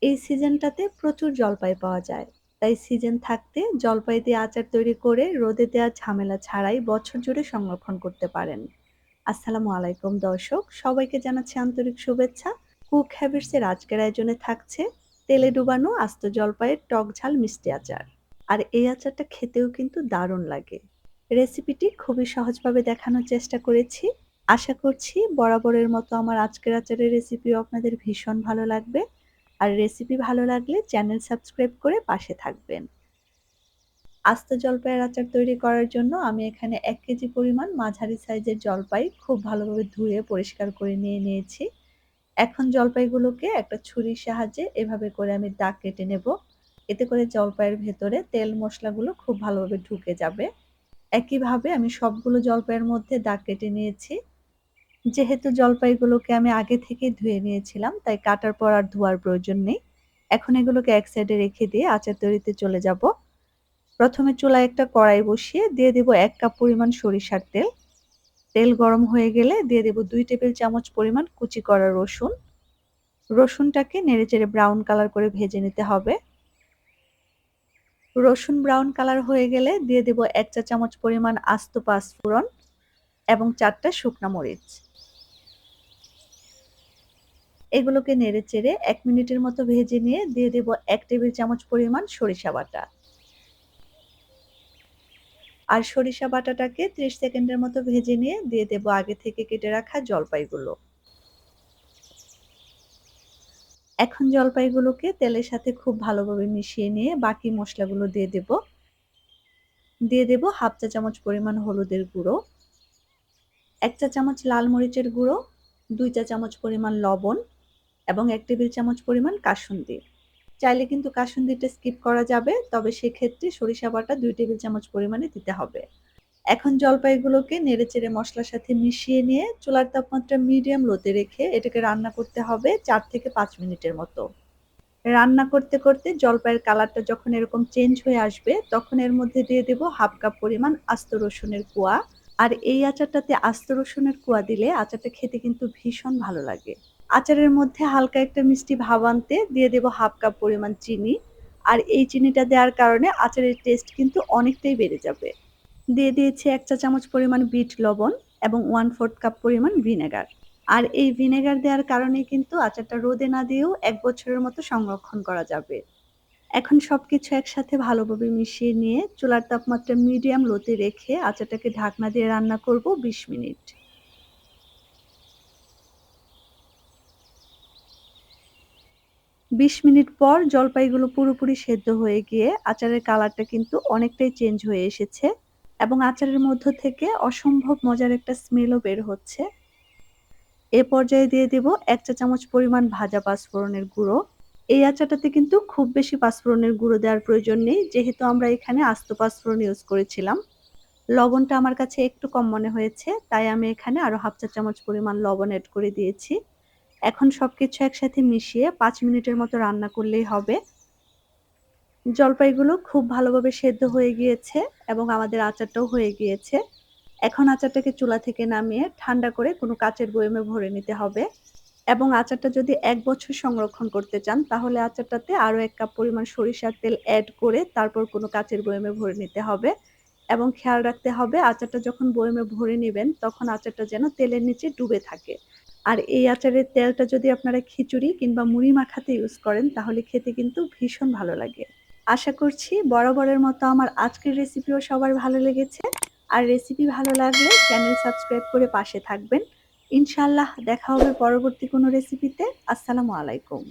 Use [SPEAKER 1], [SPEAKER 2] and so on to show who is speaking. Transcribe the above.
[SPEAKER 1] এই সিজনটাতে প্রচুর জলপাই পাওয়া যায়। তাই সিজন থাকতে জলপাই দিয়ে আচার তৈরি করে রোদে দেওয়ার ঝামেলা ছাড়াই বছর জুড়ে সংরক্ষণ করতে পারেন। আসসালামু আলাইকুম দর্শক, সবাইকে জানাচ্ছি আন্তরিক শুভেচ্ছা। কুক হ্যাবিটস এর আজকের আয়োজনে থাকছে তেলে ডুবানো আস্ত জলপাইয়ের টক ঝাল মিষ্টি আচার। আর এই আচারটা খেতেও কিন্তু দারুণ লাগে। রেসিপিটি খুবই সহজভাবে দেখানোর চেষ্টা করেছি। আশা করছি বরাবরের মতো আমার আজকের আচারের রেসিপিও আপনাদের ভীষণ ভালো লাগবে। আর রেসিপি ভালো লাগলে চ্যানেল সাবস্ক্রাইব করে পাশে থাকবেন। আস্ত জলপাইয়ের আচার তৈরি করার জন্য আমি এখানে ১ কেজি পরিমাণ মাঝারি সাইজের জলপাই খুব ভালোভাবে ধুয়ে পরিষ্কার করে নিয়ে নিয়েছি। এখন জলপাইগুলোকে একটা ছুরির সাহায্যে এভাবে করে আমি দাগ কেটে নেব। এতে করে জলপাইয়ের ভেতরে তেল মশলাগুলো খুব ভালোভাবে ঢুকে যাবে। একইভাবে আমি সবগুলো জলপাইয়ের মধ্যে দাগ কেটে নিয়েছি। যেহেতু জলপাইগুলোকে আমি আগে থেকেই ধুয়ে নিয়েছিলাম, তাই কাটার পর আর ধোয়ার প্রয়োজন নেই। এখন এগুলোকে এক সাইডে রেখে দিয়ে আচার তৈরিতে চলে যাব। প্রথমে চুলায় একটা কড়াই বসিয়ে দিয়ে দেব ১ কাপ পরিমাণ সরিষার তেল। তেল গরম হয়ে গেলে দিয়ে দেব ২ টেবিল চামচ পরিমাণ কুচি করা রসুন। রসুনটাকে নেড়েচেড়ে ব্রাউন কালার করে ভেজে নিতে হবে। রসুন ব্রাউন কালার হয়ে গেলে দিয়ে দেব ১ চা চামচ পরিমাণ আস্ত পাঁচফোড়ন এবং ৪ টা শুকনা মরিচ। এগুলোকে নেড়েচেড়ে ১ মিনিটের মতো ভেজে নিয়ে দিয়ে দেব ১ টেবিল চামচ পরিমাণ সরিষা বাটা। আর সরিষা বাটাটাকে ৩০ সেকেন্ডের মতো ভেজে নিয়ে দিয়ে দেব আগে থেকে কেটে রাখা জলপাইগুলো। এখন জলপাইগুলোকে তেলের সাথে খুব ভালোভাবে মিশিয়ে নিয়ে বাকি মশলাগুলো দিয়ে দেব। দিয়ে দেব ১/২ চা চামচ পরিমাণ হলুদের গুঁড়ো, ১ চা চামচ লাল মরিচের গুঁড়ো, ২ চা চামচ পরিমাণ লবণ এবং ১ টেবিল চামচ পরিমাণ কাসুন্দি। চাইলে কিন্তু কাসুন্দিটা স্কিপ করা যাবে, তবে সেক্ষেত্রে সরিষা বাটা ২ টেবিল চামচ পরিমাণে দিতে হবে। এখন জলপাইগুলোকে নেড়েচেড়ে মশলার সাথে মিশিয়ে নিয়ে চুলার তাপমাত্রা মিডিয়াম লোতে রেখে এটাকে রান্না করতে হবে ৪ থেকে ৫ মিনিটের মতো। রান্না করতে করতে জলপাইয়ের কালারটা যখন এরকম চেঞ্জ হয়ে আসবে, তখন এর মধ্যে দিয়ে দেব ১/২ কাপ পরিমাণ আস্ত রসুনের কোয়া। আর এই আচারটাতে আস্ত রসুনের কোয়া দিলে আচারটা খেতে কিন্তু ভীষণ ভালো লাগে। আচারের মধ্যে হালকা একটা মিষ্টি ভাব আনতে দিয়ে দেব ১/২ কাপ পরিমাণ চিনি। আর এই চিনিটা দেওয়ার কারণে আচারের টেস্ট কিন্তু অনেকটাই বেড়ে যাবে। দিয়ে দিয়েছি ১ চা চামচ পরিমাণ বিট লবণ এবং 1/৪ কাপ পরিমাণ ভিনেগার। আর এই ভিনেগার দেওয়ার কারণে কিন্তু আচারটা রোদে না দিয়েও ১ বছরের মতো সংরক্ষণ করা যাবে। এখন সবকিছু একসাথে ভালোভাবে মিশিয়ে নিয়ে চুলার তাপমাত্রা মিডিয়াম লোতে রেখে আচারটাকে ঢাকনা দিয়ে রান্না করব ২০ মিনিট। ২০ মিনিট পর জলপাইগুলো পুরোপুরি সেদ্ধ হয়ে গিয়ে আচারের কালারটা কিন্তু অনেকটাই চেঞ্জ হয়ে এসেছে এবং আচারের মধ্য থেকে অসম্ভব মজার একটা স্মেলও বের হচ্ছে। এ পর্যায়ে দিয়ে দেব ১ চা চামচ পরিমাণ ভাজা পাঁচফোড়নের গুঁড়ো। এই আচারটাতে কিন্তু খুব বেশি পাঁচফোড়নের গুঁড়ো দেওয়ার প্রয়োজন নেই, যেহেতু আমরা এখানে আস্ত পাঁচফোড়ন ইউজ করেছিলাম। লবণটা আমার কাছে একটু কম মনে হয়েছে, তাই আমি এখানে আরো ১/২ চা চামচ পরিমাণ লবণ এড করে দিয়েছি। এখন সবকিছু একসাথে মিশিয়ে ৫ মিনিটের মতো রান্না করলেই হবে। জলপাইগুলো খুব ভালোভাবে সেদ্ধ হয়ে গিয়েছে এবং আমাদের আচারটাও হয়ে গিয়েছে। এখন আচারটাকে চুলা থেকে নামিয়ে ঠান্ডা করে কোনো কাচের বয়ামে ভরে নিতে হবে। এবং আচারটা যদি ১ বছর সংরক্ষণ করতে চান, তাহলে আচারটাতে আরো ১ কাপ পরিমাণ সরিষার তেল এড করে তারপর কোনো কাচের বয়ামে ভরে নিতে হবে। এবং খেয়াল রাখতে হবে আচারটা যখন বয়ামে ভরে নিবেন, তখন আচারটা যেন তেলের নিচে ডুবে থাকে। আর এই আচারের তেলটা যদি আপনারা খিচুড়ি কিংবা মুড়ি মাখাতে ইউজ করেন, তাহলে খেতে কিন্তু ভীষণ ভালো লাগে। আশা করছি বরাবরের মতো আমার আজকের রেসিপিও সবার ভালো লেগেছে। আর রেসিপি ভালো লাগলে চ্যানেল সাবস্ক্রাইব করে পাশে থাকবেন। ইনশাআল্লাহ দেখা হবে পরবর্তী কোনো রেসিপিতে। আসসালামু আলাইকুম।